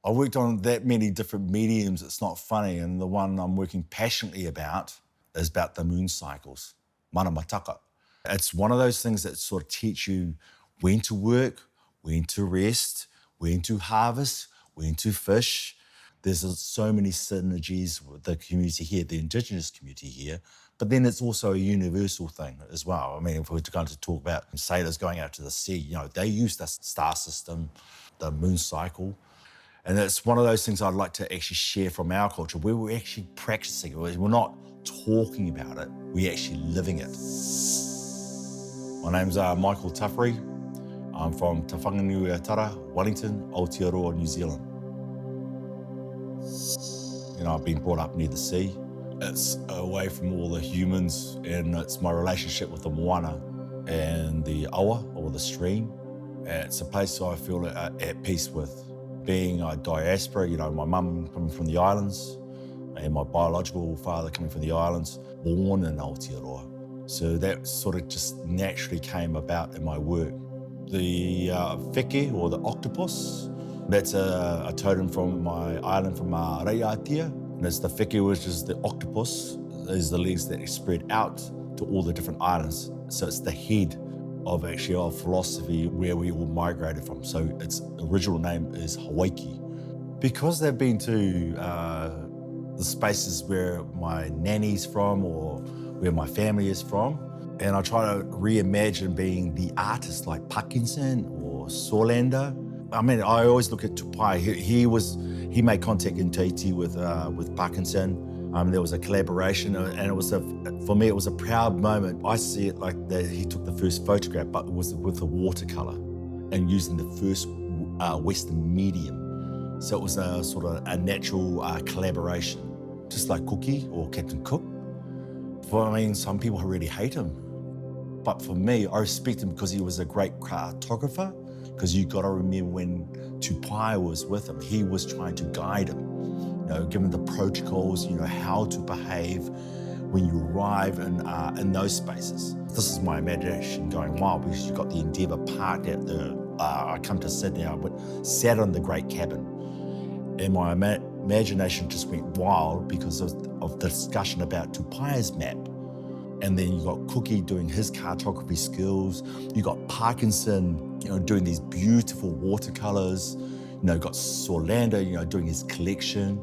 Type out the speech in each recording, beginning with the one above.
I worked on that many different mediums, it's not funny, and the one I'm working passionately about is about the moon cycles, manamataka. It's one of those things that sort of teach you when to work, when to rest, when to harvest, when to fish. There's so many synergies with the community here, the Indigenous community here, but then it's also a universal thing as well. I mean, if we were going to talk about sailors going out to the sea, you know, they use the star system, the moon cycle, and it's one of those things I'd like to actually share from our culture, where we're actually practicing it. We're not talking about it, we're actually living it. My name's Michel Tuffery. I'm from Te Whanganui-a-Tara, Wellington, Aotearoa, New Zealand. You know, I've been brought up near the sea. It's away from all the humans, and it's my relationship with the moana and the awa, or the stream. And it's a place I feel at peace with. Being a diaspora, you know, my mum coming from the islands and my biological father coming from the islands, born in Aotearoa. So that sort of just naturally came about in my work. The wheke, or the octopus, that's a totem from my island, from Rarotongan. And it's the wheke, which is the octopus, is the legs that spread out to all the different islands. So it's the head of actually our philosophy where we all migrated from. So its original name is Hawaii. Because they've been to the spaces where my nanny's from or where my family is from, and I try to reimagine being the artist like Parkinson or Solander. I mean, I always look at Tupai. He made contact in Tahiti with Parkinson. There was a collaboration, and it was for me, it was a proud moment. I see it like that he took the first photograph, but it was with a watercolor and using the first Western medium. So it was a sort of a natural collaboration, just like Cookie or Captain Cook. I mean, some people really hate him. But for me, I respect him because he was a great cartographer, because you got to remember when Tupai was with him, he was trying to guide him, you know, give him the protocols, you know, how to behave when you arrive in those spaces. This is my imagination going wild, because you've got the Endeavour Park at I come to Sydney, sat on the Great Cabin, and my imagination just went wild because of the discussion about Tupai's map. And then you got Cookie doing his cartography skills. You got Parkinson, you know, doing these beautiful watercolors. You know, got Solander, you know, doing his collection.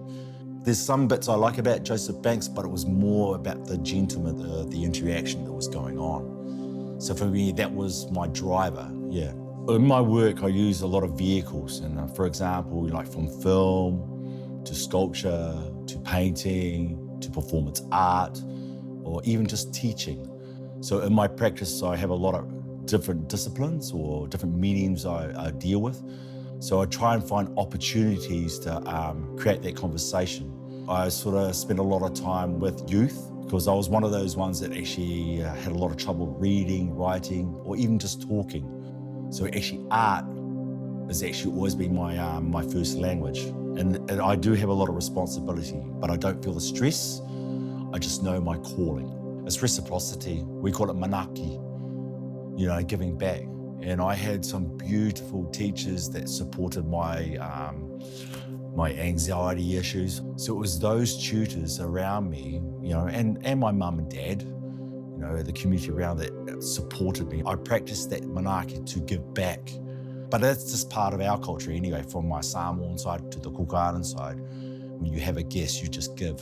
There's some bits I like about Joseph Banks, but it was more about the gentleman, the interaction that was going on. So for me, that was my driver, yeah. In my work, I use a lot of vehicles. And for example, like from film to sculpture, to painting, to performance art, or even just teaching. So in my practice, I have a lot of different disciplines or different mediums I deal with. So I try and find opportunities to create that conversation. I sort of spend a lot of time with youth, because I was one of those ones that actually had a lot of trouble reading, writing, or even just talking. So actually art has actually always been my first language. And I do have a lot of responsibility, but I don't feel the stress. I just know my calling. It's reciprocity. We call it manaki, you know, giving back. And I had some beautiful teachers that supported my anxiety issues. So it was those tutors around me, you know, and my mum and dad, you know, the community around that supported me. I practiced that manaki to give back. But that's just part of our culture anyway, from my Samoan side to the Cook Island side. When you have a guest, you just give.